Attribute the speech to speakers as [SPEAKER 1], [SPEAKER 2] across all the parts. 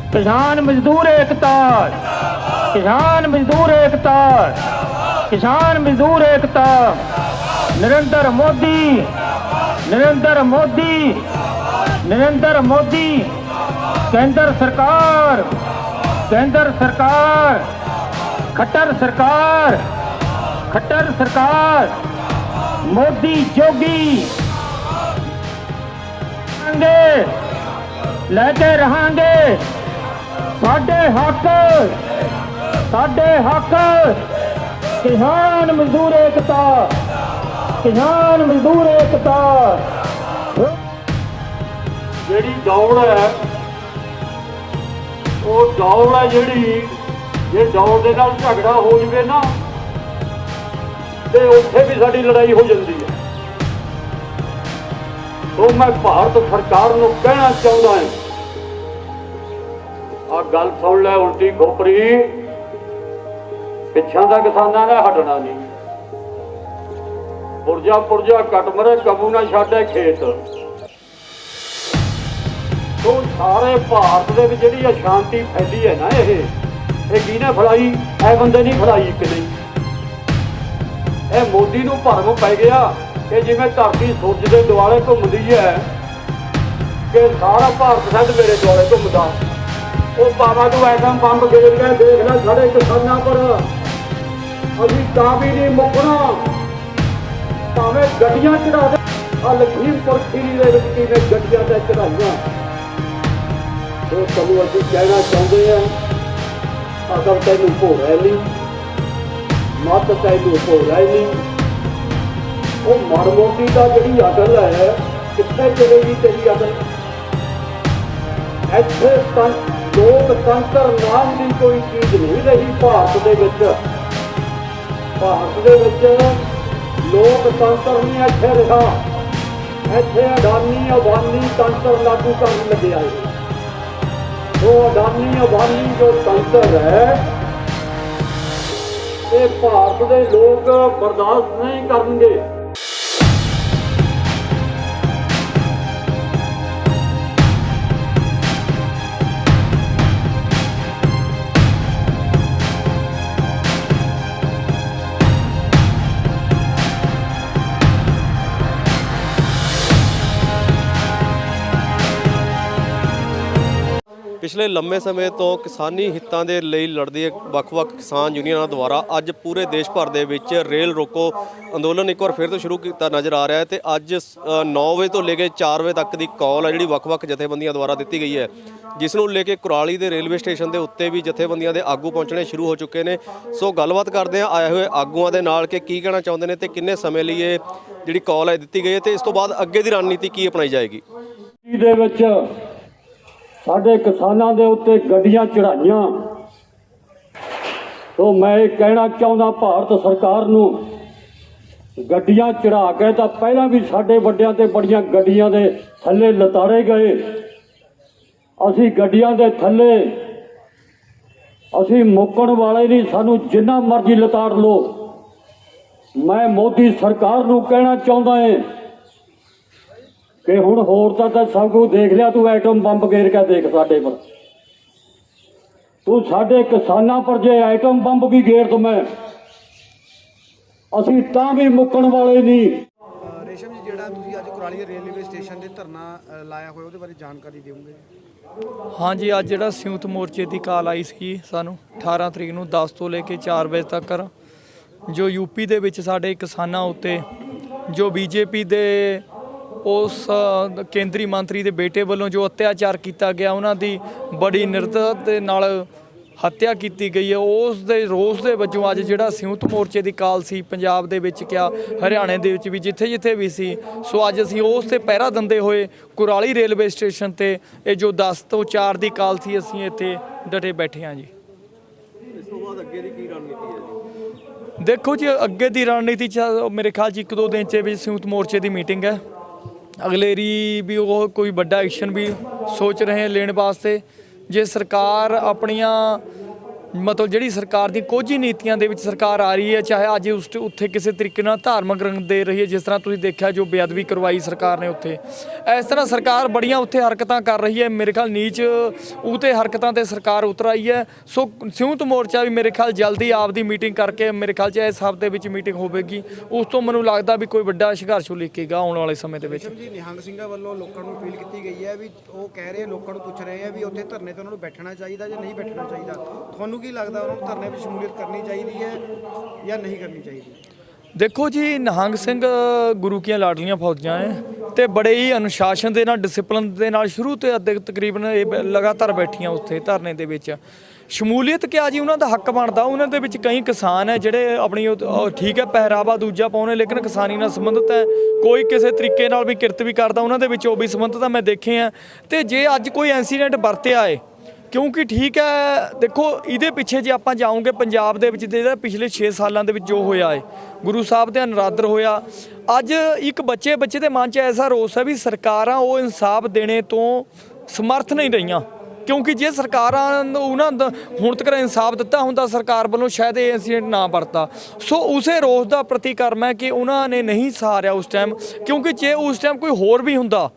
[SPEAKER 1] किसान मजदूर एकता, किसान मजदूर एकता, किसान मजदूर एकता। नरेंद्र मोदी, नरेंद्र मोदी, नरेंद्र मोदी। केंद्र सरकार, केंद्र सरकार, खट्टर सरकार, खट्टर सरकार। मोदी जोगी लेके रहांगे साडे हक, साडे हक। किसान मजदूर एकता, किसान मजदूर एकता।
[SPEAKER 2] ਜਿਹੜੀ ਦੌੜ ਹੈ ਉਹ ਦੌੜ ਹੈ ਜਿਹੜੀ ਜੇ ਦੌੜ ਦੇ ਨਾਲ ਝਗੜਾ ਹੋ ਜਵੇ ਨਾ ਤੇ ਉੱਥੇ ਵੀ ਸਾਡੀ ਲੜਾਈ ਹੋ ਜਾਂਦੀ ਹੈ। ਸੋ ਮੈਂ ਭਾਰਤ ਸਰਕਾਰ ਨੂੰ ਕਹਿਣਾ ਚਾਹੁੰਦਾ ਹਾਂ, ਆ ਗੱਲ ਸੁਣ ਲੈ ਉਲਟੀ ਖੋਪਰੀ, ਪਿੱਛਾਂ ਦਾ ਕਿਸਾਨਾਂ ਨੇ ਹਟਣਾ ਨਹੀਂ। ਪੁਰਜਾ ਪੁਰਜਾ ਕੱਟ ਮਰੇ ਕਬੂ ਨਾ ਛੱਡੇ ਖੇਤ। ਸੋ ਸਾਰੇ ਭਾਰਤ ਦੇ ਵਿੱਚ ਜਿਹੜੀ ਅਸ਼ਾਂਤੀ ਫੈਲੀ ਹੈ ਨਾ, ਇਹ ਕਿਹਨੇ ਫੈਲਾਈ? ਇਹ ਬੰਦੇ ਨਹੀਂ ਫੈਲਾਈ ਕਿ ਨਹੀਂ? ਇਹ ਮੋਦੀ ਨੂੰ ਭਰਮ ਪੈ ਗਿਆ ਕਿ ਜਿਵੇਂ ਧਰਤੀ ਸੂਰਜ ਦੇ ਦੁਆਲੇ ਘੁੰਮਦੀ ਹੈ ਕਿ ਸਾਰਾ ਭਾਰਤ ਸਾਡੇ ਮੇਰੇ ਦੁਆਲੇ ਘੁੰਮਦਾ। ਉਹ ਭਾਵੇਂ ਤੂੰ ਐਟਮ ਬੰਬ ਗੇਰ ਕੇ ਦੇਖ ਲੈ ਸਾਡੇ ਕਿਸਾਨਾਂ ਪਰ, ਅਸੀਂ ਤਾਂ ਵੀ ਨਹੀਂ ਮੁੱਕਣਾ। ਭਾਵੇਂ ਗੱਡੀਆਂ ਚੜਾ ਦੇ, ਆ ਲਖੀਮਪੁਰ ਖੀਰੀ ਦੇ ਵਿੱਚ ਕਿਵੇਂ ਗੱਡੀਆਂ ਤੇ ਚੜਾਈਆਂ। ਉਹ ਤੁਹਾਨੂੰ ਅਸੀਂ ਕਹਿਣਾ ਚਾਹੁੰਦੇ ਹਾਂ, ਅਸਲ ਤੈਨੂੰ ਭੋਰਾ ਨਹੀਂ, ਮੱਤ ਤੈਨੂੰ ਭੋਰਾ ਨਹੀਂ। ਉਹ ਮਾੜੀ ਮੋਟੀ ਦਾ ਜਿਹੜੀ ਅਕਲ ਹੈ ਕਿੱਥੇ ਚਲੇਗੀ ਤੇਰੀ ਅਕਲ? ਇੱਥੇ ਲੋਕਤੰਤਰ ਨਾਮ ਦੀ ਕੋਈ ਚੀਜ਼ ਨਹੀਂ ਰਹੀ ਭਾਰਤ ਦੇ ਵਿੱਚ। ਭਾਰਤ ਦੇ ਵਿੱਚ ਲੋਕਤੰਤਰ ਨਹੀਂ ਇੱਥੇ ਰਿਹਾ। ਇੱਥੇ ਅਡਾਨੀ ਅਬਾਨੀ ਤੰਤਰ ਲਾਗੂ ਕਰਨ ਲੱਗਿਆ ਹੈ। ਉਹ ਅਡਾਨੀ ਅਬਾਨੀ ਜੋ ਤੰਤਰ ਹੈ ਇਹ ਭਾਰਤ ਦੇ ਲੋਕ ਬਰਦਾਸ਼ਤ ਨਹੀਂ ਕਰਨਗੇ।
[SPEAKER 3] ਪਿਛਲੇ ਲੰਮੇ ਸਮੇਂ ਤੋਂ ਕਿਸਾਨੀ ਹਿੱਤਾਂ ਦੇ ਲਈ ਲੜਦੀ ਵੱਖ-ਵੱਖ ਕਿਸਾਨ ਯੂਨੀਅਨਾਂ ਦੁਆਰਾ ਅੱਜ ਪੂਰੇ ਦੇਸ਼ ਭਰ ਦੇ ਵਿੱਚ ਰੇਲ ਰੋਕੋ ਅੰਦੋਲਨ ਇੱਕ ਵਾਰ ਫਿਰ ਤੋਂ ਸ਼ੁਰੂ ਕੀਤਾ ਨਜ਼ਰ ਆ ਰਿਹਾ ਹੈ ਤੇ ਅੱਜ 9 ਵਜੇ ਤੋਂ ਲੈ ਕੇ 4 ਵਜੇ ਤੱਕ ਦੀ ਕਾਲ ਹੈ ਜਿਹੜੀ ਵੱਖ-ਵੱਖ ਜਥੇਬੰਦੀਆਂ ਦੁਆਰਾ ਦਿੱਤੀ ਗਈ ਹੈ, ਜਿਸ ਨੂੰ ਲੈ ਕੇ ਕੁਰਾਲੀ ਦੇ ਰੇਲਵੇ ਸਟੇਸ਼ਨ ਦੇ ਉੱਤੇ ਵੀ ਜਥੇਬੰਦੀਆਂ ਦੇ ਆਗੂ ਪਹੁੰਚਣੇ ਸ਼ੁਰੂ ਹੋ ਚੁੱਕੇ ਨੇ। ਸੋ ਗੱਲਬਾਤ ਕਰਦੇ ਹਾਂ ਆਏ ਹੋਏ ਆਗੂਆਂ ਦੇ ਨਾਲ ਕਿ ਕੀ ਕਹਿਣਾ ਚਾਹੁੰਦੇ ਨੇ ਤੇ ਕਿੰਨੇ ਸਮੇਂ ਲਈ ਇਹ ਜਿਹੜੀ ਕਾਲ ਹੈ ਦਿੱਤੀ ਗਈ ਹੈ ਤੇ ਇਸ ਤੋਂ ਬਾਅਦ ਅੱਗੇ ਦੀ ਰਣਨੀਤੀ ਕੀ ਅਪਣਾਈ ਜਾਏਗੀ।
[SPEAKER 2] ਦੇ ਵਿੱਚ ਸਾਡੇ ਕਿਸਾਨਾਂ ਦੇ ਉੱਤੇ ਗੱਡੀਆਂ ਚੜਾਈਆਂ। ਸੋ ਮੈਂ ਇਹ ਕਹਿਣਾ ਚਾਹੁੰਦਾ ਭਾਰਤ ਸਰਕਾਰ ਨੂੰ, ਗੱਡੀਆਂ ਚੜਾ ਕੇ ਤਾਂ ਪਹਿਲਾਂ ਵੀ ਸਾਡੇ ਵੱਡਿਆਂ ਤੇ ਬੜੀਆਂ ਗੱਡੀਆਂ ਦੇ ਥੱਲੇ ਲਤਾੜੇ ਗਏ। ਅਸੀਂ ਗੱਡੀਆਂ ਦੇ ਥੱਲੇ ਅਸੀਂ ਮੁੱਕਣ ਵਾਲੇ ਨਹੀਂ, ਸਾਨੂੰ ਜਿੰਨਾ ਮਰਜ਼ੀ ਲਤਾੜ ਲਓ। ਮੈਂ ਮੋਦੀ ਸਰਕਾਰ ਨੂੰ ਕਹਿਣਾ ਚਾਹੁੰਦਾ ਹਾਂ ਕਿ ਹੁਣ ਹੋਰ ਤਾਂ ਸਭ ਕੁਝ ਦੇਖ ਲਿਆ, ਤੂੰ ਐਟਮ ਬੰਬ ਗੇਰ ਕੇ ਦੇਖ ਸਾਡੇ ਪਰ। ਤੂੰ ਸਾਡੇ ਕਿਸਾਨਾਂ ਪਰ ਜੇ ਐਟਮ ਬੰਬ ਵੀ ਗੇਰ ਦਵੇਂ ਅਸੀਂ ਤਾਂ ਵੀ ਮੁੱਕਣ ਵਾਲੇ ਨਹੀਂ।
[SPEAKER 4] ਰੇਸ਼ਮ ਜੀ, ਜਿਹੜਾ ਤੁਸੀਂ ਅੱਜ ਕੁਰਾਲੀ ਰੇਲਵੇ ਸਟੇਸ਼ਨ ਤੇ ਧਰਨਾ ਲਾਇਆ ਹੋਇਆ ਉਹਦੇ ਬਾਰੇ ਜਾਣਕਾਰੀ ਦਿਓਗੇ?
[SPEAKER 5] ਹਾਂਜੀ, ਅੱਜ ਜਿਹੜਾ ਸੰਯੁਕਤ ਮੋਰਚੇ ਦੀ ਕਾਲ ਆਈ ਸੀ ਸਾਨੂੰ 18 ਤਰੀਕ ਨੂੰ 10 ਤੋਂ ਲੈ ਕੇ 4 ਵਜੇ ਤੱਕ, ਜੋ ਯੂਪੀ ਦੇ ਵਿੱਚ ਸਾਡੇ ਕਿਸਾਨਾਂ ਉੱਤੇ ਜੋ ਬੀਜੇਪੀ ਦੇ ਉਸ ਕੇਂਦਰੀ ਮੰਤਰੀ ਦੇ ਬੇਟੇ ਵੱਲੋਂ ਜੋ ਅਤਿਆਚਾਰ ਕੀਤਾ ਗਿਆ, ਉਹਨਾਂ ਦੀ ਬੜੀ ਨਿਰਦਤਾ ਦੇ ਨਾਲ ਹੱਤਿਆ ਕੀਤੀ ਗਈ ਹੈ, ਉਸ ਦੇ ਰੋਸ ਦੇ ਵਜੋਂ ਅੱਜ ਜਿਹੜਾ ਸੰਯੁਕਤ ਮੋਰਚੇ ਦੀ ਕਾਲ ਸੀ ਪੰਜਾਬ ਦੇ ਵਿੱਚ ਕਿਆ ਹਰਿਆਣੇ ਦੇ ਵਿੱਚ ਵੀ ਜਿੱਥੇ ਜਿੱਥੇ ਵੀ ਸੀ। ਸੋ ਅੱਜ ਅਸੀਂ ਉਸ 'ਤੇ ਪਹਿਰਾ ਦਿੰਦੇ ਹੋਏ ਕੁਰਾਲੀ ਰੇਲਵੇ ਸਟੇਸ਼ਨ 'ਤੇ ਇਹ ਜੋ 10 ਤੋਂ 4 ਦੀ ਕਾਲ ਸੀ ਅਸੀਂ ਇੱਥੇ ਡਟੇ ਬੈਠੇ ਹਾਂ ਜੀ।
[SPEAKER 3] ਇਸ ਤੋਂ ਬਾਅਦ ਅੱਗੇ ਦੀ ਕੀ ਰਣਨੀਤੀ ਹੈ ਜੀ?
[SPEAKER 5] ਦੇਖੋ ਜੀ, ਅੱਗੇ ਦੀ ਰਣਨੀਤੀ 'ਚ ਮੇਰੇ ਖਿਆਲ 'ਚ 1-2 ਦਿਨ 'ਚ ਵਿੱਚ ਸੰਯੁਕਤ ਮੋਰਚੇ ਦੀ ਮੀਟਿੰਗ ਹੈ। ਅਗਲੇਰੀ ਵੀ ਉਹ ਕੋਈ ਵੱਡਾ ਐਕਸ਼ਨ ਵੀ ਸੋਚ ਰਹੇ ਲੈਣ ਵਾਸਤੇ। ਜੇ ਸਰਕਾਰ ਆਪਣੀਆਂ ਮਤਲਬ ਜਿਹੜੀ ਸਰਕਾਰ ਦੀ ਕੁਝ ਹੀ ਨੀਤੀਆਂ ਦੇ ਵਿੱਚ ਸਰਕਾਰ ਆ ਰਹੀ ਹੈ, ਚਾਹੇ ਅੱਜ ਉੱਥੇ ਕਿਸੇ ਤਰੀਕੇ ਨਾਲ ਧਾਰਮਿਕ ਰੰਗ ਦੇ ਰਹੀ ਹੈ, ਜਿਸ ਤਰ੍ਹਾਂ ਤੁਸੀਂ ਦੇਖਿਆ ਜੋ ਬੇਅਦਬੀ ਕਰਵਾਈ ਸਰਕਾਰ ਨੇ ਉੱਥੇ, ਇਸ ਤਰ੍ਹਾਂ ਸਰਕਾਰ ਬੜੀਆਂ ਉੱਥੇ ਹਰਕਤਾਂ ਕਰ ਰਹੀ ਹੈ। ਮੇਰੇ ਖਿਆਲ ਨੀਚ ਉਤੇ ਹਰਕਤਾਂ ਤੇ ਸਰਕਾਰ ਉਤਰ ਆਈ ਹੈ। ਸੋ ਸੰਯੁਕਤ ਮੋਰਚਾ ਵੀ ਮੇਰੇ ਖਿਆਲ ਜਲਦੀ ਆਪਦੀ ਮੀਟਿੰਗ ਕਰਕੇ ਮੇਰੇ ਖਿਆਲ 'ਚ ਇਸ ਹਫ਼ਤੇ ਵਿੱਚ ਮੀਟਿੰਗ ਹੋਵੇਗੀ, ਉਸ ਤੋਂ ਮੈਨੂੰ ਲੱਗਦਾ ਵੀ ਕੋਈ ਵੱਡਾ ਸੰਘਰਸ਼ ਲਿਖੇਗਾ ਆਉਣ ਵਾਲੇ ਸਮੇਂ ਦੇ ਵਿੱਚ।
[SPEAKER 4] ਜੀ ਨਿਹੰਗ ਸਿੰਘਾਂ ਵੱਲੋਂ ਲੋਕਾਂ ਨੂੰ ਅਪੀਲ ਕੀਤੀ ਗਈ ਹੈ ਵੀ ਉਹ ਕਹਿ ਰਹੇ ਲੋਕਾਂ ਨੂੰ ਪੁੱਛ ਰਹੇ ਆ ਵੀ ਉੱਥੇ ਧਰਨੇ ਤੇ ਉਹਨਾਂ ਨੂੰ ਬੈਠਣਾ ਚਾਹੀਦਾ ਜਾਂ ਨਹੀਂ ਬੈਠਣਾ ਚਾਹੀਦਾ, ਤੁਹਾਨੂੰ ਕੀ ਲੱਗਦਾ ਉਹਨਾਂ ਨੂੰ ਧਰਨੇ ਵਿੱਚ ਸ਼ਮੂਲੀਅਤ ਕਰਨੀ ਚਾਹੀਦੀ ਹੈ ਜਾਂ ਨਹੀਂ ਕਰਨੀ ਚਾਹੀਦੀ?
[SPEAKER 5] ਦੇਖੋ ਜੀ, ਨਿਹੰਗ ਸਿੰਘ ਗੁਰੂ ਕੀਆਂ ਲਾਡਲੀਆਂ ਫੌਜਾਂ ਹੈ ਤੇ ਬੜੇ ਹੀ ਅਨੁਸ਼ਾਸਨ ਦੇ ਨਾਲ, ਡਿਸਪਲਿਨ ਦੇ ਨਾਲ ਸ਼ੁਰੂ ਤੋਂ ਤਕਰੀਬਨ ਇਹ ਲਗਾਤਾਰ ਬੈਠੀਆਂ ਉੱਥੇ ਧਰਨੇ ਦੇ ਵਿੱਚ। ਸ਼ਮੂਲੀਅਤ ਕਿਹਾ ਜੀ, ਉਹਨਾਂ ਦਾ ਹੱਕ ਬਣਦਾ। ਉਹਨਾਂ ਦੇ ਵਿੱਚ ਕਈ ਕਿਸਾਨ ਹੈ ਜਿਹੜੇ ਆਪਣੀ ਠੀਕ ਹੈ ਪਹਿਰਾਵਾ ਦੂਜਾ ਪਾਉਣੇ, ਲੇਕਿਨ ਕਿਸਾਨੀ ਨਾਲ ਸੰਬੰਧਿਤ ਹੈ, ਕੋਈ ਕਿਸੇ ਤਰੀਕੇ ਨਾਲ ਵੀ ਕਿਰਤ ਵੀ ਕਰਦਾ, ਉਹਨਾਂ ਦੇ ਵਿੱਚ ਉਹ ਵੀ ਸੰਬੰਧਿਤ ਮੈਂ ਦੇਖੇ ਆ। ਤੇ ਜੇ ਅੱਜ ਕੋਈ ਇੰਸੀਡੈਂਟ ਵਰਤਿਆ ਹੈ, ਕਿਉਂਕਿ ਠੀਕ ਹੈ ਦੇਖੋ ਇਹਦੇ ਪਿੱਛੇ ਜੇ ਆਪਾਂ ਜਾਊਂਗੇ ਪੰਜਾਬ ਦੇ ਵਿੱਚ ਜਿਹੜਾ ਪਿਛਲੇ 6 ਸਾਲਾਂ ਦੇ ਵਿੱਚ ਜੋ ਹੋਇਆ ਹੈ, ਗੁਰੂ ਸਾਹਿਬ ਦਾ ਨਰਾਦਰ ਹੋਇਆ, ਅੱਜ ਇੱਕ ਬੱਚੇ ਦੇ ਮਨ 'ਚ ਐਸਾ ਰੋਸ ਹੈ ਵੀ ਸਰਕਾਰਾਂ ਉਹ ਇਨਸਾਫ ਦੇਣੇ ਤੋਂ ਸਮਰਥ ਨਹੀਂ ਰਹੀਆਂ। ਕਿਉਂਕਿ ਜੇ ਸਰਕਾਰਾਂ ਉਹਨਾਂ ਦਾ ਹੁਣ ਤੱਕ ਇਨਸਾਫ ਦਿੱਤਾ ਹੁੰਦਾ ਸਰਕਾਰ ਵੱਲੋਂ, ਸ਼ਾਇਦ ਇਹ ਇੰਸੀਡੈਂਟ ਨਾ ਵਰਤਾ। ਸੋ ਉਸੇ ਰੋਸ ਦਾ ਪ੍ਰਤੀਕਰਮ ਹੈ ਕਿ ਉਹਨਾਂ ਨੇ ਨਹੀਂ ਸਹਾਰਿਆ ਉਸ ਟਾਈਮ, ਕਿਉਂਕਿ ਜੇ ਉਸ ਟਾਈਮ ਕੋਈ ਹੋਰ ਵੀ ਹੁੰਦਾ,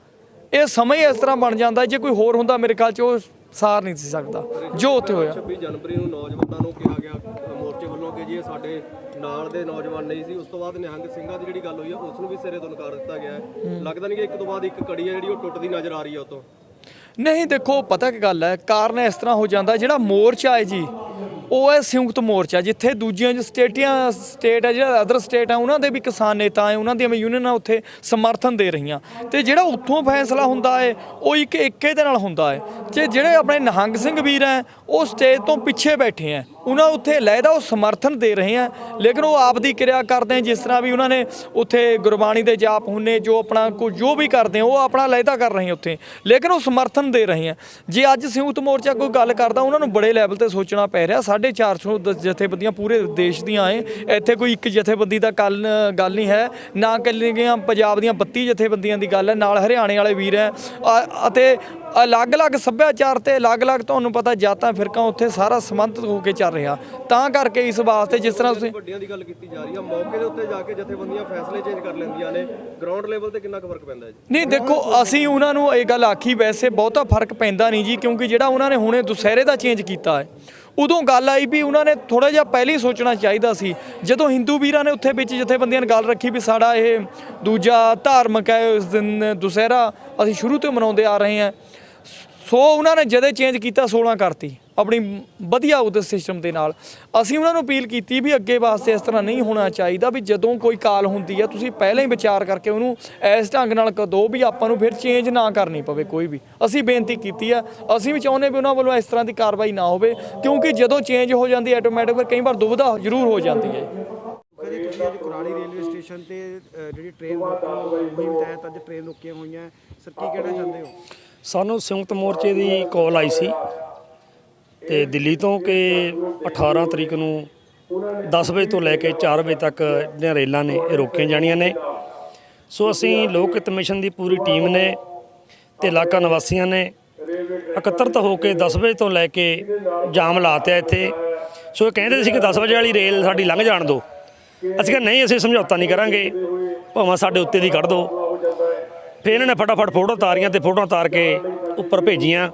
[SPEAKER 5] ਇਹ ਸਮਾਂ ਹੀ ਇਸ ਤਰ੍ਹਾਂ ਬਣ ਜਾਂਦਾ, ਜੇ ਕੋਈ ਹੋਰ ਹੁੰਦਾ ਮੇਰੇ ਖਿਆਲ 'ਚ ਉਹ ਸਾਰ ਨਹੀਂ ਸੀ ਸਕਦਾ ਜੋ ਉੱਥੇ ਹੋਇਆ।
[SPEAKER 3] 26 ਜਨਵਰੀ ਨੂੰ ਨੌਜਵਾਨਾਂ ਨੂੰ ਕਿਹਾ ਗਿਆ ਮੋਰਚੇ ਵੱਲੋਂ ਕਿ ਜੀ ਇਹ ਸਾਡੇ ਨਾਲ ਦੇ ਨੌਜਵਾਨ ਨਹੀਂ ਸੀ। ਉਸ ਤੋਂ ਬਾਅਦ ਨਿਹੰਗ ਸਿੰਘਾਂ ਦੀ ਜਿਹੜੀ ਗੱਲ ਹੋਈ ਹੈ ਉਸ ਨੂੰ ਵੀ ਸਿਰੇ ਤੋਂ ਨਕਾਰ ਦਿੱਤਾ ਗਿਆ ਹੈ। ਲੱਗਦਾ ਨਹੀਂ ਕਿ ਇੱਕ ਤੋਂ ਬਾਅਦ ਇੱਕ ਕੜੀ ਹੈ ਜਿਹੜੀ ਉਹ ਟੁੱਟਦੀ ਨਜ਼ਰ ਆ ਰਹੀ ਹੈ ਉਹ ਤੋਂ?
[SPEAKER 5] ਨਹੀਂ, ਦੇਖੋ ਪਤਾ ਕੀ ਗੱਲ ਹੈ, ਕਾਰਨ ਇਸ ਤਰ੍ਹਾਂ ਹੋ ਜਾਂਦਾ, ਜਿਹੜਾ ਮੋਰਚਾ ਹੈ ਜੀ ਉਹ ਹੈ ਸੰਯੁਕਤ ਮੋਰਚਾ, ਜਿੱਥੇ ਦੂਜੀਆਂ ਜੋ ਸਟੇਟ ਹੈ, ਜਿਹੜਾ ਅਦਰ ਸਟੇਟ ਹੈ, ਉਹਨਾਂ ਦੇ ਵੀ ਕਿਸਾਨ ਨੇਤਾ ਹੈ, ਉਹਨਾਂ ਦੀਆਂ ਯੂਨੀਅਨਾਂ ਉੱਥੇ ਸਮਰਥਨ ਦੇ ਰਹੀਆਂ, ਤੇ ਜਿਹੜਾ ਉੱਥੋਂ ਫੈਸਲਾ ਹੁੰਦਾ ਹੈ ਉਹ ਇੱਕ ਏਕੇ ਦੇ ਨਾਲ ਹੁੰਦਾ ਹੈ। ਤੇ ਜਿਹੜੇ ਆਪਣੇ ਨਿਹੰਗ ਸਿੰਘ ਵੀਰ ਹੈ ਉਹ ਸਟੇਜ ਤੋਂ ਪਿੱਛੇ ਬੈਠੇ ਹੈ, ਉਹਨਾਂ ਉੱਥੇ ਲਹਿਦਾ ਉਹ ਸਮਰਥਨ ਦੇ ਰਹੇ ਹੈ, ਲੇਕਿਨ ਉਹ ਆਪ ਦੀ ਕਿਰਿਆ ਕਰਦੇ ਜਿਸ ਤਰ੍ਹਾਂ ਵੀ ਉਹਨਾਂ ਨੇ ਉੱਥੇ ਗੁਰਬਾਣੀ ਦੇ ਜਾਪ ਹੁੰਨੇ, ਜੋ ਆਪਣਾ ਜੋ ਵੀ ਕਰਦੇ ਉਹ ਆਪਣਾ ਲਹਿਦਾ ਕਰ ਰਹੇ ਉੱਥੇ, ਲੇਕਿਨ ਉਹ ਸਮਰਥਨ ਦੇ ਰਹੇ ਹੈ। ਜੇ ਅੱਜ ਸੰਯੁਕਤ ਮੋਰਚਾ ਕੋਈ ਗੱਲ ਕਰਦਾ, ਉਹਨਾਂ ਨੂੰ ਬੜੇ ਲੈਵਲ ਤੇ ਸੋਚਣਾ ਪੈ ਰਿਹਾ। 450 ਜਥੇਬੰਦੀਆਂ ਪੂਰੇ ਦੇਸ਼ ਦੀਆਂ ਹੈ, ਇੱਥੇ ਕੋਈ ਇੱਕ ਜਥੇਬੰਦੀ ਦਾ ਗੱਲ ਨਹੀਂ ਹੈ, ਨਾ ਕੱਲੀਆਂ ਪੰਜਾਬ ਦੀਆਂ 32 ਜਥੇਬੰਦੀਆਂ ਦੀ ਗੱਲ ਹੈ, ਨਾਲ ਹਰਿਆਣੇ ਵਾਲੇ ਵੀਰ ਹੈ, ਅਤੇ ਅਲੱਗ-ਅਲੱਗ ਸੱਭਿਆਚਾਰ ਤੇ ਅਲੱਗ-ਅਲੱਗ ਤੁਹਾਨੂੰ ਪਤਾ ਜਾਤਾਂ ਫਿਰਕਾਂ ਉੱਥੇ ਸਾਰਾ ਸੰਬੰਧਿਤ ਹੋ ਕੇ ਚੱਲ ਰਿਹਾ। ਤਾਂ ਕਰਕੇ ਇਸ ਵਾਸਤੇ ਜਿਸ ਤਰ੍ਹਾਂ ਤੁਸੀਂ
[SPEAKER 3] ਵੱਡੀਆਂ ਦੀ ਗੱਲ ਕੀਤੀ ਜਾ ਰਹੀ ਹੈ, ਮੌਕੇ ਦੇ ਉੱਤੇ ਜਾ ਕੇ ਜਥੇਬੰਦੀਆਂ ਫੈਸਲੇ ਚੇਂਜ ਕਰ ਲੈਂਦੀਆਂ ਨੇ, ਗਰਾਊਂਡ ਲੈਵਲ ਤੇ ਕਿੰਨਾ ਕੁ ਫਰਕ ਪੈਂਦਾ ਹੈ ਜੀ?
[SPEAKER 5] ਨਹੀਂ ਦੇਖੋ, ਅਸੀਂ ਉਹਨਾਂ ਨੂੰ ਇਹ ਗੱਲ ਆਖੀ, ਵੈਸੇ ਬਹੁਤਾ ਫਰਕ ਪੈਂਦਾ ਨਹੀਂ ਜੀ, ਕਿਉਂਕਿ ਜਿਹੜਾ ਉਹਨਾਂ ਨੇ ਹੁਣੇ ਦੁਸਹਿਰੇ ਦਾ ਚੇਂਜ ਕੀਤਾ ਹੈ, ਉਦੋਂ ਗੱਲ ਆਈ ਵੀ ਉਹਨਾਂ ਨੇ ਥੋੜ੍ਹਾ ਜਿਹਾ ਪਹਿਲਾਂ ਹੀ ਸੋਚਣਾ ਚਾਹੀਦਾ ਸੀ। ਜਦੋਂ ਹਿੰਦੂ ਵੀਰਾਂ ਨੇ ਉੱਥੇ ਵਿੱਚ ਜਥੇਬੰਦੀਆਂ ਨੇ ਗੱਲ ਰੱਖੀ ਵੀ ਸਾਡਾ ਇਹ ਦੂਜਾ ਧਾਰਮਿਕ ਹੈ, ਉਸ ਦਿਨ ਦੁਸਹਿਰਾ ਅਸੀਂ ਸ਼ੁਰੂ ਤੋਂ ਮਨਾਉਂਦੇ ਆ ਰਹੇ ਹਾਂ, ਸੋ ਉਹਨਾਂ ਨੇ ਜਦੋਂ ਚੇਂਜ ਕੀਤਾ 16 ਕਰਤੀ ਆਪਣੀ ਵਧੀਆ ਉਹਦੇ ਸਿਸਟਮ ਦੇ ਨਾਲ। ਅਸੀਂ ਉਹਨਾਂ ਨੂੰ ਅਪੀਲ ਕੀਤੀ ਵੀ ਅੱਗੇ ਵਾਸਤੇ ਇਸ ਤਰ੍ਹਾਂ ਨਹੀਂ ਹੋਣਾ ਚਾਹੀਦਾ, ਵੀ ਜਦੋਂ ਕੋਈ ਕਾਲ ਹੁੰਦੀ ਹੈ ਤੁਸੀਂ ਪਹਿਲਾਂ ਹੀ ਵਿਚਾਰ ਕਰਕੇ ਉਹਨੂੰ ਇਸ ਢੰਗ ਨਾਲ ਦਿਓ ਵੀ ਆਪਾਂ ਨੂੰ ਫਿਰ ਚੇਂਜ ਨਾ ਕਰਨੀ ਪਵੇ ਕੋਈ ਵੀ। ਅਸੀਂ ਬੇਨਤੀ ਕੀਤੀ ਆ, ਅਸੀਂ ਵੀ ਚਾਹੁੰਦੇ ਵੀ ਉਹਨਾਂ ਵੱਲੋਂ ਇਸ ਤਰ੍ਹਾਂ ਦੀ ਕਾਰਵਾਈ ਨਾ ਹੋਵੇ, ਕਿਉਂਕਿ ਜਦੋਂ ਚੇਂਜ ਹੋ ਜਾਂਦੀ ਆਟੋਮੈਟਿਕ ਫਿਰ ਕਈ ਵਾਰ ਦੁਬਿਧਾ ਜ਼ਰੂਰ ਹੋ ਜਾਂਦੀ ਹੈ।
[SPEAKER 4] ਜੀ ਤੁਸੀਂ ਅੱਜ ਕੁਰਾਲੀ ਰੇਲਵੇ ਸਟੇਸ਼ਨ ਤੇ ਜਿਹੜੀ ਟ੍ਰੇਨ ਮੁਹਿੰਮ ਤਹਿਤ ਅੱਜ ਟ੍ਰੇਨ ਰੁਕੀਆਂ ਹੋਈਆਂ, ਸਰ ਕੀ ਕਹਿਣਾ ਚਾਹੁੰਦੇ ਹੋ?
[SPEAKER 6] ਸਾਨੂੰ ਸੰਯੁਕਤ ਮੋਰਚੇ ਦੀ ਕਾਲ ਆਈ ਸੀ ਤੇ ਦਿੱਲੀ ਤੋਂ ਕਿ 18 ਤਰੀਕ ਨੂੰ 10 ਵਜੇ ਤੋਂ ਲੈ ਕੇ 4 ਵਜੇ ਤੱਕ ਜਿਹੜੀਆਂ ਰੇਲਾਂ ਨੇ ਇਹ ਰੋਕੀਆਂ ਜਾਣੀਆਂ ਨੇ। ਸੋ ਅਸੀਂ ਲੋਕ ਹਿੱਤ ਮਿਸ਼ਨ ਦੀ ਪੂਰੀ ਟੀਮ ਨੇ ਤੇ ਇਲਾਕਾ ਨਿਵਾਸੀਆਂ ਨੇ ਇਕੱਤਰਤ ਹੋ ਕੇ 10 ਵਜੇ ਤੋਂ ਲੈ ਕੇ ਜਾਮ ਲਾਤਿਆ ਇੱਥੇ। ਸੋ ਇਹ ਕਹਿੰਦੇ ਸੀ ਕਿ 10 ਵਜੇ ਵਾਲੀ ਰੇਲ ਸਾਡੀ ਲੰਘ ਜਾਣ ਦਿਓ। ਅਸੀਂ ਕਿਹਾ ਨਹੀਂ, ਅਸੀਂ ਸਮਝੌਤਾ ਨਹੀਂ ਕਰਾਂਗੇ, ਭਾਵੇਂ ਸਾਡੇ ਉੱਤੇ ਦੀ ਕੱਢ ਦਿਓ। ਫਿਰ ਇਹਨਾਂ ਨੇ ਫਟਾਫਟ ਫੋਟੋ ਉਤਾਰੀਆਂ ਤੇ ਫੋਟੋਆਂ ਉਤਾਰ ਕੇ ਉੱਪਰ ਭੇਜੀਆਂ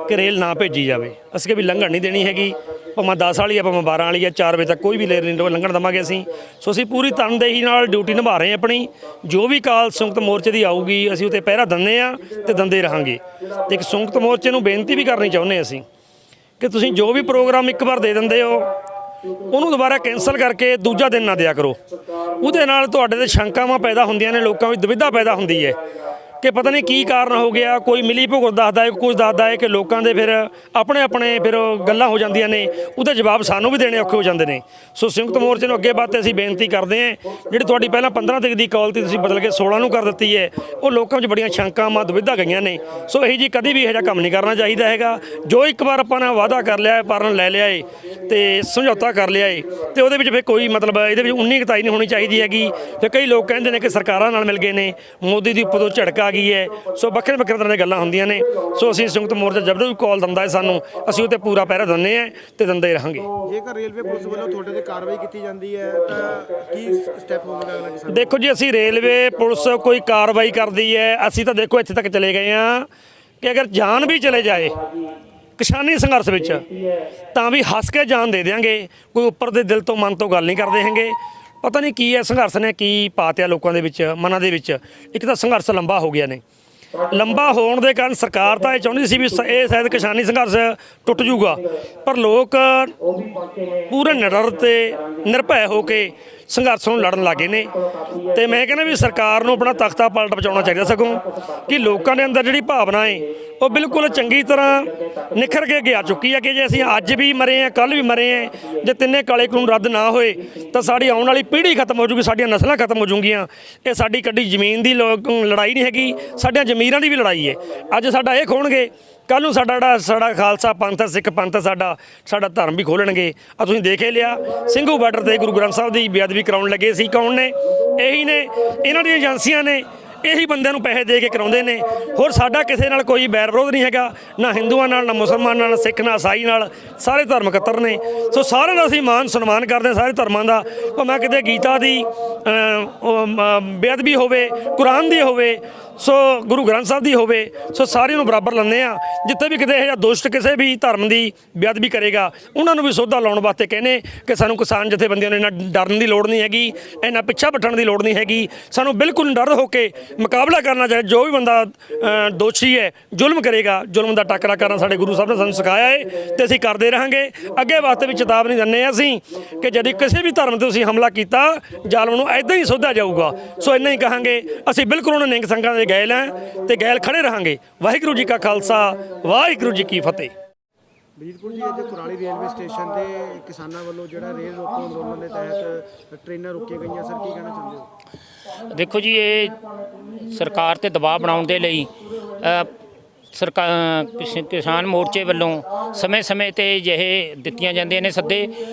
[SPEAKER 6] ਕਿ ਰੇਲ ਨਾ ਭੇਜੀ ਜਾਵੇ। ਅਸੀਂ ਕਿਹਾ ਵੀ ਲੰਘਣ ਨਹੀਂ ਦੇਣੀ ਹੈਗੀ, ਭਾਵੇਂ 10 ਵਾਲੀ ਆ ਭਾਵੇਂ 12 ਵਾਲੀ ਆ, 4 ਵਜੇ ਤੱਕ ਕੋਈ ਵੀ ਰੇਲ ਨਹੀਂ ਲੰਘਣ ਦੇਵਾਂਗੇ ਅਸੀਂ। ਸੋ ਅਸੀਂ ਪੂਰੀ ਤਨਦੇਹੀ ਨਾਲ ਡਿਊਟੀ ਨਿਭਾ ਰਹੇ ਹਾਂ ਆਪਣੀ। ਜੋ ਵੀ ਕਾਲ ਸੰਯੁਕਤ ਮੋਰਚੇ ਦੀ ਆਊਗੀ ਅਸੀਂ ਉੱਤੇ ਪਹਿਰਾ ਦਿੰਦੇ ਹਾਂ ਤੇ ਦਿੰਦੇ ਰਹਾਂਗੇ। ਤੇ ਇੱਕ ਸੰਯੁਕਤ ਮੋਰਚੇ ਨੂੰ ਬੇਨਤੀ ਵੀ ਕਰਨੀ ਚਾਹੁੰਦੇ ਅਸੀਂ ਕਿ ਤੁਸੀਂ ਜੋ ਵੀ ਪ੍ਰੋਗਰਾਮ ਇੱਕ ਵਾਰ ਦੇ ਦਿੰਦੇ ਹੋ ਉਹਨੂੰ ਦੁਬਾਰਾ ਕੈਂਸਲ ਕਰਕੇ ਦੂਜਾ ਦਿਨ ਨਾ ਦਿਆ ਕਰੋ। ਉਹਦੇ ਨਾਲ ਤੁਹਾਡੇ ਤੇ ਸ਼ੰਕਾਵਾਂ ਪੈਦਾ ਹੁੰਦੀਆਂ ਨੇ, ਲੋਕਾਂ ਵਿੱਚ ਦੁਵਿਧਾ ਪੈਦਾ ਹੁੰਦੀ ਹੈ ਕਿ ਪਤਾ ਨਹੀਂ ਕੀ ਕਾਰਨ ਹੋ ਗਿਆ। ਕੋਈ ਮਿਲੀ ਭੁਗਤ ਦੱਸਦਾ ਹੈ, ਕੁਝ ਦੱਸਦਾ ਹੈ ਕਿ ਲੋਕਾਂ ਦੇ ਫਿਰ ਆਪਣੇ ਫਿਰ ਗੱਲਾਂ ਹੋ ਜਾਂਦੀਆਂ ਨੇ, ਉਹਦੇ ਜਵਾਬ ਸਾਨੂੰ ਵੀ ਦੇਣੇ ਔਖੇ ਹੋ ਜਾਂਦੇ ਨੇ। ਸੋ ਸੰਯੁਕਤ ਮੋਰਚੇ ਨੂੰ ਅੱਗੇ ਬਾਤ ਅਸੀਂ ਬੇਨਤੀ ਕਰਦੇ ਹਾਂ, ਜਿਹੜੀ ਤੁਹਾਡੀ ਪਹਿਲਾਂ 15 ਤਰੀਕ ਦੀ ਕਾਲ ਤੀ ਤੁਸੀਂ ਬਦਲ ਕੇ 16 ਨੂੰ ਕਰ ਦਿੱਤੀ ਹੈ, ਉਹ ਲੋਕਾਂ ਵਿੱਚ ਬੜੀਆਂ ਸ਼ੰਕਾਵਾਂ ਦੁਵਿਧਾ ਗਈਆਂ ਨੇ। ਸੋ ਇਹੀ ਜੀ ਕਦੀ ਵੀ ਇਹੋ ਜਿਹਾ ਕੰਮ ਨਹੀਂ ਕਰਨਾ ਚਾਹੀਦਾ ਹੈਗਾ। ਜੋ ਇੱਕ ਵਾਰ ਆਪਾਂ ਨੇ ਵਾਅਦਾ ਕਰ ਲਿਆ, ਪਾਰਨ ਲੈ ਲਿਆ ਏ ਤੇ ਸਮਝੌਤਾ ਕਰ ਲਿਆ ਏ, ਤੇ ਉਹਦੇ ਵਿੱਚ ਫਿਰ ਕੋਈ ਮਤਲਬ ਇਹਦੇ ਵਿੱਚ 19 ਕਤਾਈ ਨਹੀਂ ਹੋਣੀ ਚਾਹੀਦੀ ਹੈਗੀ। ਫਿਰ ਕਈ ਲੋਕ ਕਹਿੰਦੇ ਨੇ ਕਿ ਸਰਕਾਰਾਂ ਨਾਲ ਮਿਲ ਗਏ ਨੇ, ਮੋਦੀ ਦੀ ਉੱਪਰ ਤੋਂ ਝਟਕਾ ਆ ਗਈ ਹੈ। ਸੋ ਵੱਖਰੇ ਵੱਖਰੇ ਤਰ੍ਹਾਂ ਦੀਆਂ ਗੱਲਾਂ ਹੁੰਦੀਆਂ ਨੇ। ਸੋ ਅਸੀਂ ਸੰਯੁਕਤ ਮੋਰਚਾ ਜਦੋਂ ਵੀ ਕਾਲ ਦਿੰਦਾ ਹੈ ਸਾਨੂੰ, ਅਸੀਂ ਉਹ 'ਤੇ ਪੂਰਾ ਪਹਿਰਾ ਦਿੰਦੇ ਹਾਂ ਤੇ ਦਿੰਦੇ ਰਹਾਂਗੇ।
[SPEAKER 4] ਜੇਕਰ ਰੇਲਵੇ ਪੁਲਿਸ ਵੱਲੋਂ ਤੁਹਾਡੇ ਤੇ ਕਾਰਵਾਈ ਕੀਤੀ ਜਾਂਦੀ ਹੈ ਤਾਂ ਕੀ ਸਟੈਪ ਹੋਵੇਗਾ ਅਗਲਾ ਕਿਸਾਨ?
[SPEAKER 6] ਦੇਖੋ ਜੀ, ਅਸੀਂ ਰੇਲਵੇ ਪੁਲਿਸ ਕੋਈ ਕਾਰਵਾਈ ਕਰਦੀ ਹੈ, ਅਸੀਂ ਤਾਂ ਦੇਖੋ ਇੱਥੇ ਤੱਕ ਚਲੇ ਗਏ ਹਾਂ ਕਿ ਅਗਰ ਜਾਨ ਵੀ ਚਲੇ ਜਾਏ ਕਿਸਾਨੀ ਸੰਘਰਸ਼ ਵਿੱਚ ਤਾਂ ਵੀ ਹੱਸ ਕੇ ਜਾਨ ਦੇ ਦਿਆਂਗੇ। ਕੋਈ ਉੱਪਰ ਦੇ ਦਿਲ ਤੋਂ ਮਨ ਤੋਂ ਗੱਲ ਨਹੀਂ ਕਰਦੇ ਹੈਗੇ। ਪਤਾ ਨਹੀਂ ਕੀ ਹੈ ਸੰਘਰਸ਼ ਨੇ ਕੀ ਪਾਤਿਆ ਲੋਕਾਂ ਦੇ ਵਿੱਚ, ਮਨਾਂ ਦੇ ਵਿੱਚ। ਇੱਕ ਤਾਂ ਸੰਘਰਸ਼ ਲੰਬਾ ਹੋ ਗਿਆ ਨੇ, ਲੰਬਾ ਹੋਣ ਦੇ ਕਾਰਨ ਸਰਕਾਰ ਤਾਂ ਇਹ ਚਾਹੁੰਦੀ ਸੀ ਵੀ ਇਹ ਸ਼ਾਇਦ ਕਿਸਾਨੀ ਸੰਘਰਸ਼ ਟੁੱਟ ਜੂਗਾ, ਪਰ ਲੋਕ ਪੂਰੇ ਨਿਡਰ ਤੇ ਨਿਰਭੈ ਹੋ ਕੇ ਸੰਘਰਸ਼ ਨੂੰ ਲੜਨ ਲੱਗੇ ਨੇ। ਤੇ ਮੈਂ ਕਹਿੰਦਾ ਵੀ ਸਰਕਾਰ ਨੂੰ ਆਪਣਾ ਤਖਤਾ ਪਲਟ ਬਚਾਉਣਾ ਚਾਹੀਦਾ, ਸਗੋਂ ਕਿ ਲੋਕਾਂ ਦੇ ਅੰਦਰ ਜਿਹੜੀ ਭਾਵਨਾ ਹੈ ਉਹ ਬਿਲਕੁਲ ਚੰਗੀ ਤਰ੍ਹਾਂ ਨਿਖਰ ਕੇ ਗਿਆ ਚੁੱਕੀ ਹੈ ਕਿ ਜੇ ਅਸੀਂ ਅੱਜ ਵੀ ਮਰੇ ਹਾਂ, ਕੱਲ੍ਹ ਵੀ ਮਰੇ ਹਾਂ, ਜੇ ਤਿੰਨੇ ਕਾਲੇ ਕਾਨੂੰਨ ਰੱਦ ਨਾ ਹੋਏ ਤਾਂ ਸਾਡੀ ਆਉਣ ਵਾਲੀ ਪੀੜ੍ਹੀ ਖਤਮ ਹੋ ਜੂਗੀ, ਸਾਡੀਆਂ ਨਸਲਾਂ ਖਤਮ ਹੋ ਜੂਗੀਆਂ। ਇਹ ਸਾਡੀ ਕੱਢੀ ਜ਼ਮੀਨ ਦੀ ਲੜਾਈ ਨਹੀਂ ਹੈਗੀ, ਸਾਡੀਆਂ ਜ਼ਮੀਰਾਂ ਦੀ ਵੀ ਲੜਾਈ ਹੈ। ਅੱਜ ਸਾਡਾ ਇਹ ਖੋਣਗੇ, ਕੱਲ੍ਹ ਨੂੰ ਸਾਡਾ ਖਾਲਸਾ ਪੰਥ, ਸਿੱਖ ਪੰਥ, ਸਾਡਾ ਧਰਮ ਵੀ ਖੋਲਣਗੇ। ਆ ਤੁਸੀਂ ਦੇਖ ਹੀ ਲਿਆ, ਸਿੰਘੂ ਬਾਰਡਰ ਤੇ ਗੁਰੂ ਗ੍ਰੰਥ ਸਾਹਿਬ ਦੀ ਬੇਅਦਬੀ ਕਰਾਉਣ ਲੱਗੇ ਸੀ। ਕੌਣ ਨੇ? ਇਹੀ ਨੇ, ਇਹਨਾਂ ਦੀਆਂ ਏਜੰਸੀਆਂ ਨੇ। ਇਹੀ ਬੰਦਿਆਂ ਨੂੰ ਪੈਸੇ ਦੇ ਕੇ ਕਰਾਉਂਦੇ ਨੇ। ਹੋਰ ਸਾਡਾ ਕਿਸੇ ਨਾਲ ਕੋਈ ਬੈਰ ਵਿਰੋਧ ਨਹੀਂ ਹੈਗਾ, ਨਾ ਹਿੰਦੂਆਂ ਨਾਲ, ਨਾ ਮੁਸਲਮਾਨਾਂ ਨਾਲ, ਸਿੱਖ ਨਾਲ, ਈਸਾਈ ਨਾਲ। ਸਾਰੇ ਧਰਮ ਇਕੱਤਰ ਨੇ। ਸੋ ਸਾਰਿਆਂ ਦਾ ਅਸੀਂ ਮਾਨ ਸਨਮਾਨ ਕਰਦੇ ਹਾਂ, ਸਾਰੇ ਧਰਮਾਂ ਦਾ। ਭਾਵੇਂ ਕਿਤੇ ਗੀਤਾ ਦੀ ਬੇਅਦਬੀ ਹੋਵੇ, ਕੁਰਾਨ ਦੀ ਹੋਵੇ, ਸੋ ਗੁਰੂ ਗ੍ਰੰਥ ਸਾਹਿਬ ਦੀ ਹੋਵੇ, ਸੋ ਸਾਰਿਆਂ ਨੂੰ ਬਰਾਬਰ ਲੈਂਦੇ ਆ। ਜਿੱਥੇ ਵੀ ਕਿਤੇ ਇਹ ਜਿਹਾ ਦੁਸ਼ਟ ਕਿਸੇ ਵੀ ਧਰਮ ਦੀ ਬੇਅਦਬੀ ਕਰੇਗਾ, ਉਹਨਾਂ ਨੂੰ ਵੀ ਸੋਧਾ ਲਾਉਣ ਵਾਸਤੇ ਕਹਿੰਦੇ ਕਿ ਸਾਨੂੰ ਕਿਸਾਨ ਜਥੇਬੰਦੀਆਂ ਨੂੰ ਇੰਨਾ ਡਰਨ ਦੀ ਲੋੜ ਨਹੀਂ ਹੈਗੀ, ਇੰਨਾ ਪਿੱਛਾ ਪੱਟਣ ਦੀ ਲੋੜ ਨਹੀਂ ਹੈਗੀ। ਸਾਨੂੰ ਬਿਲਕੁਲ ਨਿਡਰ ਹੋ ਕੇ ਮੁਕਾਬਲਾ ਕਰਨਾ ਚਾਹੀਦਾ। ਜੋ ਵੀ ਬੰਦਾ ਦੋਸ਼ੀ ਹੈ, ਜ਼ੁਲਮ ਕਰੇਗਾ, ਜ਼ੁਲਮ ਦਾ ਟਾਕਰਾ ਕਰਨਾ ਸਾਡੇ ਗੁਰੂ ਸਾਹਿਬ ਨੇ ਸਾਨੂੰ ਸਿਖਾਇਆ ਹੈ ਤੇ ਅਸੀਂ ਕਰਦੇ ਰਹਾਂਗੇ। ਅੱਗੇ ਵਾਸਤੇ ਵੀ ਚੇਤਾਵਨੀ ਦਿੰਦੇ ਹਾਂ ਅਸੀਂ ਕਿ ਜਦੋਂ ਕਿਸੇ ਵੀ ਧਰਮ 'ਤੇ ਤੁਸੀਂ ਹਮਲਾ ਕੀਤਾ, ਜ਼ਾਲਮ ਨੂੰ ਇੱਦਾਂ ਹੀ ਸੋਧਿਆ ਜਾਊਗਾ। ਸੋ ਇੰਨਾ ਹੀ ਕਹਾਂਗੇ। ਅਸੀਂ ਬਿਲਕੁਲ ਉਹਨਾਂ ਨਿੰਗ ਸੰਘਾਂ ਦੇ ਗੈਲ ਹੈ ਤੇ ਗੈਲ ਖੜੇ ਰਹਾਂਗੇ। ਵਾਹਿਗੁਰੂ ਜੀ ਕਾ ਖਾਲਸਾ, ਵਾਹਿਗੁਰੂ ਜੀ ਕੀ ਫਤਿਹ।
[SPEAKER 4] ਬਰੀਦਪੁਰ ਜੀ, ਅੱਜ ਕੁਰਾਲੀ ਰੇਲਵੇ ਸਟੇਸ਼ਨ ਤੇ ਕਿਸਾਨਾਂ ਵੱਲੋਂ ਜਿਹੜਾ ਰੇਲ ਰੋਕੋ ਅੰਦੋਲਨ ਦੇ ਤਹਿਤ ਟ੍ਰੇਨਾਂ ਰੋਕੀਆਂ ਗਈਆਂ, ਸਰ ਕੀ ਕਹਿਣਾ ਚਾਹੁੰਦੇ ਹੋ?
[SPEAKER 7] ਦੇਖੋ ਜੀ, ਇਹ ਸਰਕਾਰ ਤੇ ਦਬਾਅ ਬਣਾਉਣ ਦੇ ਲਈ ਕਿਸਾਨ ਮੋਰਚੇ ਵੱਲੋਂ ਸਮੇਂ-ਸਮੇਂ ਤੇ ਜਿਹੇ ਦਿੱਤੀਆਂ ਜਾਂਦੀਆਂ ਨੇ ਸੱਦੇ,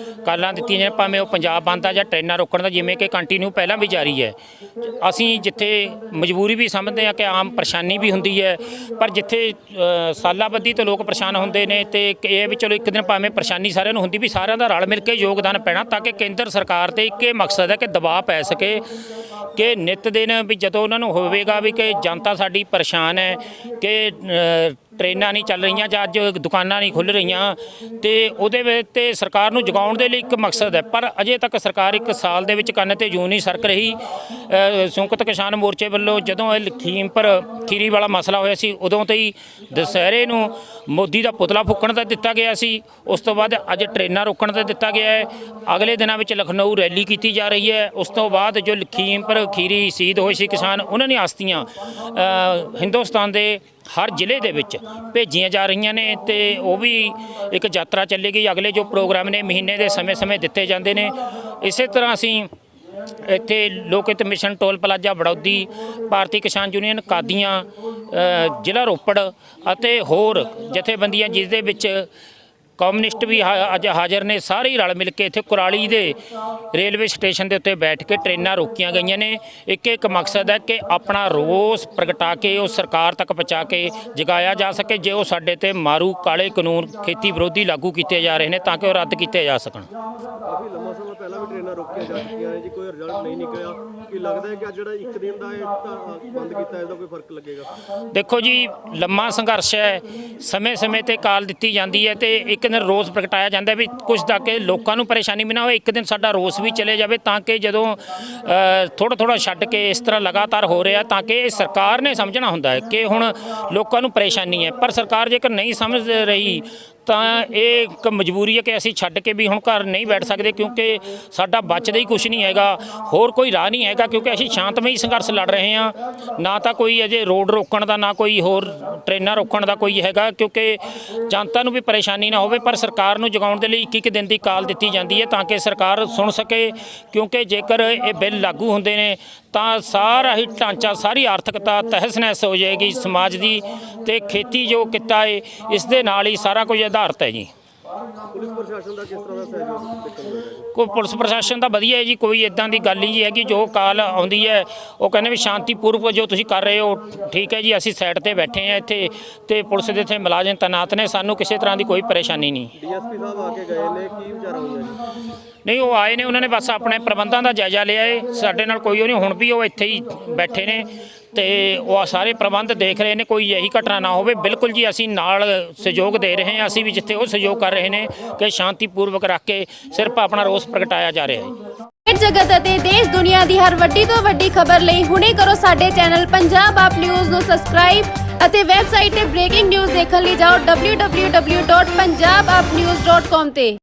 [SPEAKER 7] ਕਾਲਾਂ ਦਿੱਤੀਆਂ ਜਾਂਦੀਆਂ, ਭਾਵੇਂ ਉਹ ਪੰਜਾਬ ਬੰਦ ਆ ਜਾਂ ਟ੍ਰੇਨਾਂ ਰੋਕਣ ਦਾ, ਜਿਵੇਂ ਕਿ ਕੰਟੀਨਿਊ ਪਹਿਲਾਂ ਵੀ ਜਾਰੀ ਹੈ। ਅਸੀਂ ਜਿੱਥੇ ਮਜਬੂਰੀ ਵੀ ਸਮਝਦੇ ਹਾਂ ਕਿ ਆਮ ਪਰੇਸ਼ਾਨੀ ਵੀ ਹੁੰਦੀ ਹੈ, ਪਰ ਜਿੱਥੇ ਸਾਲਾਬੱਧੀ ਤੋਂ ਲੋਕ ਪਰੇਸ਼ਾਨ ਹੁੰਦੇ ਨੇ ਤੇ ਇਹ ਵੀ ਚਲੋ ਇੱਕ ਦਿਨ ਭਾਵੇਂ ਪਰੇਸ਼ਾਨੀ ਸਾਰਿਆਂ ਨੂੰ ਹੁੰਦੀ, ਵੀ ਸਾਰਿਆਂ ਦਾ ਰਲ ਮਿਲ ਕੇ ਯੋਗਦਾਨ ਪੈਣਾ ਤਾਂ ਕਿ ਕੇਂਦਰ ਸਰਕਾਰ ਤੇ ਇੱਕ ਇਹ ਮਕਸਦ ਹੈ ਕਿ ਦਬਾਅ ਪੈ ਸਕੇ ਕਿ ਨਿੱਤ ਦਿਨ ਵੀ ਜਦੋਂ ਉਹਨਾਂ ਨੂੰ ਹੋਵੇਗਾ ਵੀ ਕਿ ਜਨਤਾ ਸਾਡੀ ਪਰੇਸ਼ਾਨ ਹੈ ਕਿ ਟ੍ਰੇਨਾਂ ਨਹੀਂ ਚੱਲ ਰਹੀਆਂ ਜਾਂ ਅੱਜ ਦੁਕਾਨਾਂ ਨਹੀਂ ਖੁੱਲ੍ਹ ਰਹੀਆਂ, ਤੇ ਉਹਦੇ ਵਿੱਚ ਤੇ ਸਰਕਾਰ ਨੂੰ ਜਗਾਉਣ ਦੇ ਲਈ ਇੱਕ ਮਕਸਦ ਹੈ। ਪਰ ਅਜੇ ਤੱਕ ਸਰਕਾਰ 1 ਸਾਲ ਦੇ ਵਿੱਚ ਕੰਨ ਤੇ ਜੂੰ ਨਹੀਂ ਸਰਕ ਰਹੀ। ਸੰਯੁਕਤ ਕਿਸਾਨ ਮੋਰਚੇ ਵੱਲੋਂ ਜਦੋਂ ਇਹ ਲਖੀਮਪੁਰ ਖੀਰੀ ਵਾਲਾ ਮਸਲਾ ਹੋਇਆ ਸੀ, ਉਦੋਂ ਤੋਂ ਹੀ ਦੁਸਹਿਰੇ ਨੂੰ ਮੋਦੀ ਦਾ ਪੁਤਲਾ ਫੂਕਣ ਦਾ ਦਿੱਤਾ ਗਿਆ ਸੀ। ਉਸ ਤੋਂ ਬਾਅਦ ਅੱਜ ਟ੍ਰੇਨਾਂ ਰੋਕਣ ਦਾ ਦਿੱਤਾ ਗਿਆ ਹੈ। ਅਗਲੇ ਦਿਨਾਂ ਵਿੱਚ ਲਖਨਊ ਰੈਲੀ ਕੀਤੀ ਜਾ ਰਹੀ ਹੈ। ਉਸ ਤੋਂ ਬਾਅਦ ਜੋ ਲਖੀਮਪੁਰ ਖੀਰੀ ਸ਼ਹੀਦ ਹੋਏ ਸੀ ਕਿਸਾਨ, ਉਹਨਾਂ ਦੀਆਂ ਅਸਥੀਆਂ ਹਿੰਦੁਸਤਾਨ ਦੇ ਹਰ ਜ਼ਿਲ੍ਹੇ ਦੇ ਵਿੱਚ ਭੇਜੀਆਂ ਜਾ ਰਹੀਆਂ ਨੇ ਤੇ ਉਹ ਵੀ ਇੱਕ ਯਾਤਰਾ ਚੱਲੇਗੀ। ਅਗਲੇ ਜੋ ਪ੍ਰੋਗਰਾਮ ਨੇ ਮਹੀਨੇ ਦੇ ਸਮੇਂ-ਸਮੇਂ ਦਿੱਤੇ ਜਾਂਦੇ ਨੇ। ਇਸੇ ਤਰ੍ਹਾਂ ਅਸੀਂ ਇੱਥੇ ਲੋਕ ਹਿੱਤ ਮਿਸ਼ਨ ਟੋਲ ਪਲਾਜ਼ਾ ਬੜੌਦੀ, ਭਾਰਤੀ ਕਿਸਾਨ ਯੂਨੀਅਨ ਕਾਦੀਆਂ, ਜ਼ਿਲ੍ਹਾ ਰੋਪੜ ਅਤੇ ਹੋਰ ਜਥੇਬੰਦੀਆਂ ਜਿਸ ਦੇ ਵਿੱਚ ਕਮਿਊਨਿਸਟ ਵੀ ਅੱਜ ਹਾਜ਼ਰ ਨੇ, ਸਾਰੇ ਹੀ ਰਲ ਮਿਲ ਕੇ ਇੱਥੇ ਕੁਰਾਲੀ ਦੇ ਰੇਲਵੇ ਸਟੇਸ਼ਨ ਦੇ ਉੱਤੇ ਬੈਠ ਕੇ ਟ੍ਰੇਨਾਂ ਰੋਕੀਆਂ ਗਈਆਂ ਨੇ। ਇੱਕ ਮਕਸਦ ਹੈ ਕਿ ਆਪਣਾ ਰੋਸ ਪ੍ਰਗਟਾ ਕੇ ਉਹ ਸਰਕਾਰ ਤੱਕ ਪਹੁੰਚਾ ਕੇ ਜਗਾਇਆ ਜਾ ਸਕੇ ਜੇ ਉਹ ਸਾਡੇ ਤੇ ਮਾਰੂ ਕਾਲੇ ਕਾਨੂੰਨ ਖੇਤੀ ਵਿਰੋਧੀ ਲਾਗੂ ਕੀਤੇ ਜਾ ਰਹੇ ਨੇ ਤਾਂ ਕਿ ਉਹ ਰੱਦ ਕੀਤੇ ਜਾ ਸਕਣ।
[SPEAKER 8] ਕਾਫੀ ਲੰਮਾ ਸਮਾਂ ਪਹਿਲਾਂ ਵੀ ਟ੍ਰੇਨਾਂ ਰੋਕੀਆਂ ਜਾ ਚੁੱਕੀਆਂ ਨੇ ਜੀ, ਕੋਈ ਰਿਜ਼ਲਟ ਨਹੀਂ ਨਿਕਲਿਆ। ਕੀ ਲੱਗਦਾ ਹੈ ਕਿ ਜਿਹੜਾ ਇੱਕ ਦਿਨ ਦਾ ਇਹ ਬੰਦ ਕੀਤਾ, ਇਹਦਾ ਕੋਈ ਫਰਕ ਲੱਗੇਗਾ?
[SPEAKER 7] ਦੇਖੋ ਜੀ, ਲੰਮਾ ਸੰਘਰਸ਼ ਹੈ, ਸਮੇਂ-ਸਮੇਂ ਤੇ ਕਾਲ ਦਿੱਤੀ ਜਾਂਦੀ ਹੈ ਤੇ ਇੱਕ ਦਿਨ ਰੋਸ ਪ੍ਰਗਟਾਇਆ ਜਾਂਦਾ ਵੀ ਕੁਝ ਤਾਂ ਕਿ ਲੋਕਾਂ ਨੂੰ ਪਰੇਸ਼ਾਨੀ ਵੀ ਨਾ ਹੋਵੇ। ਇੱਕ ਦਿਨ ਸਾਡਾ ਰੋਸ ਵੀ ਚਲੇ ਜਾਵੇ ਤਾਂ ਕਿ ਜਦੋਂ ਥੋੜ੍ਹਾ ਛੱਡ ਕੇ ਇਸ ਤਰ੍ਹਾਂ ਲਗਾਤਾਰ ਹੋ ਰਿਹਾ ਤਾਂ ਕਿ ਇਹ ਸਰਕਾਰ ਨੇ ਸਮਝਣਾ ਹੁੰਦਾ ਹੈ ਕਿ ਹੁਣ ਲੋਕਾਂ ਨੂੰ ਪਰੇਸ਼ਾਨੀ ਹੈ। ਪਰ ਸਰਕਾਰ ਜੇਕਰ ਨਹੀਂ ਸਮਝ ਰਹੀ ਤਾਂ ਇਹ ਇੱਕ ਮਜਬੂਰੀ ਹੈ ਕਿ ਅਸੀਂ ਛੱਡ ਕੇ ਵੀ ਹੁਣ ਘਰ ਨਹੀਂ ਬੈਠ ਸਕਦੇ, ਕਿਉਂਕਿ ਸਾਡਾ ਬਚਦਾ ਹੀ ਕੁਝ ਨਹੀਂ ਹੈਗਾ, ਹੋਰ ਕੋਈ ਰਾਹ ਨਹੀਂ ਹੈਗਾ, ਕਿਉਂਕਿ ਅਸੀਂ ਸ਼ਾਂਤਮਈ ਸੰਘਰਸ਼ ਲੜ ਰਹੇ ਹਾਂ। ਨਾ ਤਾਂ ਕੋਈ ਅਜੇ ਰੋਡ ਰੋਕਣ ਦਾ, ਨਾ ਕੋਈ ਹੋਰ ਟ੍ਰੇਨਾਂ ਰੋਕਣ ਦਾ ਕੋਈ ਹੈਗਾ, ਕਿਉਂਕਿ ਜਨਤਾ ਨੂੰ ਵੀ ਪਰੇਸ਼ਾਨੀ ਨਾ ਹੋਵੇ। ਪਰ ਸਰਕਾਰ ਨੂੰ ਜਗਾਉਣ ਦੇ ਲਈ ਇੱਕ ਦਿਨ ਦੀ ਕਾਲ ਦਿੱਤੀ ਜਾਂਦੀ ਹੈ ਤਾਂ ਕਿ ਸਰਕਾਰ ਸੁਣ ਸਕੇ, ਕਿਉਂਕਿ ਜੇਕਰ ਇਹ ਬਿੱਲ ਲਾਗੂ ਹੁੰਦੇ ਨੇ ਤਾਂ ਸਾਰਾ ਹੀ ਢਾਂਚਾ, ਸਾਰੀ ਆਰਥਿਕਤਾ ਤਹਿਸ ਨਹਿਸ ਹੋ ਜਾਏਗੀ ਸਮਾਜ ਦੀ, ਤੇ ਖੇਤੀ ਜੋ ਕਿੱਤਾ ਹੈ ਇਸ ਦੇ ਨਾਲ ਹੀ ਸਾਰਾ ਕੁਝ ਆਧਾਰਿਤ ਹੈ ਜੀ।
[SPEAKER 8] ਪੁਲਿਸ ਪ੍ਰਸ਼ਾਸਨ ਦਾ ਕਿਸ ਤਰ੍ਹਾਂ ਦਾ ਸਹਿਯੋਗ ਦੇਖਣ ਨੂੰ ਮਿਲਦਾ ਹੈ?
[SPEAKER 7] ਕੋਈ ਪੁਲਿਸ ਪ੍ਰਸ਼ਾਸਨ ਤਾਂ ਵਧੀਆ ਹੈ ਜੀ, ਕੋਈ ਇਦਾਂ ਦੀ ਗੱਲ ਨਹੀਂ ਹੈਗੀ। ਜੋ ਕਾਲ ਆਉਂਦੀ ਹੈ ਉਹ ਕਹਿੰਦੇ ਵੀ ਸ਼ਾਂਤੀਪੂਰਵਕ ਜੋ ਤੁਸੀਂ ਕਰ ਰਹੇ ਹੋ ਠੀਕ ਹੈ ਜੀ, ਅਸੀਂ ਸਾਈਡ ਤੇ ਬੈਠੇ ਹਾਂ ਇੱਥੇ ਤੇ ਪੁਲਿਸ ਦੇ ਇੱਥੇ ਮੁਲਾਜ਼ਮ ਤੈਨਾਤ ਨੇ, ਸਾਨੂੰ ਕਿਸੇ ਤਰ੍ਹਾਂ ਦੀ ਕੋਈ ਪਰੇਸ਼ਾਨੀ ਨਹੀਂ।
[SPEAKER 8] ਡੀਐਸਪੀ ਸਾਹਿਬ ਆ ਕੇ ਗਏ ਨੇ, ਕੀ ਵਿਚਾਰਾ ਹੋਇਆ ਜੀ?
[SPEAKER 7] ਨਹੀਂ, ਉਹ ਆਏ ਨੇ, ਉਹਨਾਂ ਨੇ ਬਸ ਆਪਣੇ ਪ੍ਰਬੰਧਾਂ ਦਾ ਜਾਇਜ਼ਾ ਲਿਆ ਏ, ਸਾਡੇ ਨਾਲ ਕੋਈ ਉਹ ਨਹੀਂ। ਹੁਣ ਵੀ ਉਹ ਇੱਥੇ ਹੀ ਬੈਠੇ ਨੇ ਤੇ ਉਹ ਸਾਰੇ ਪ੍ਰਬੰਧ ਦੇਖ ਰਹੇ ਨੇ, ਕੋਈ ਇਹੀ ਘਟਨਾ ਨਾ ਹੋਵੇ। ਬਿਲਕੁਲ ਜੀ, ਅਸੀਂ ਨਾਲ ਸਹਿਯੋਗ ਦੇ ਰਹੇ ਹਾਂ, ਅਸੀਂ ਵੀ ਜਿੱਥੇ ਉਹ ਸਹਿਯੋਗ ਕਰ ਰਹੇ ਨੇ ਕਿ ਸ਼ਾਂਤੀਪੂਰਵਕ ਰੱਖ ਕੇ ਸਿਰਫ ਆਪਣਾ ਰੋਸ ਪ੍ਰਗਟਾਇਆ ਜਾ ਰਿਹਾ ਹੈ।
[SPEAKER 9] ਖੇਡ ਜਗਤ ਅਤੇ ਦੇਸ਼ ਦੁਨੀਆ ਦੀ ਹਰ ਵੱਡੀ ਤੋਂ ਵੱਡੀ ਖਬਰ ਲਈ ਹੁਣੇ ਕਰੋ ਸਾਡੇ ਚੈਨਲ ਪੰਜਾਬ ਆਪ ਨਿਊਜ਼ ਨੂੰ ਸਬਸਕ੍ਰਾਈਬ ਅਤੇ ਵੈਬਸਾਈਟ ਤੇ ਬ੍ਰੇਕਿੰਗ ਨਿਊਜ਼ ਦੇਖਣ ਲਈ ਜਾਓ www.punjabapnews.com ਤੇ।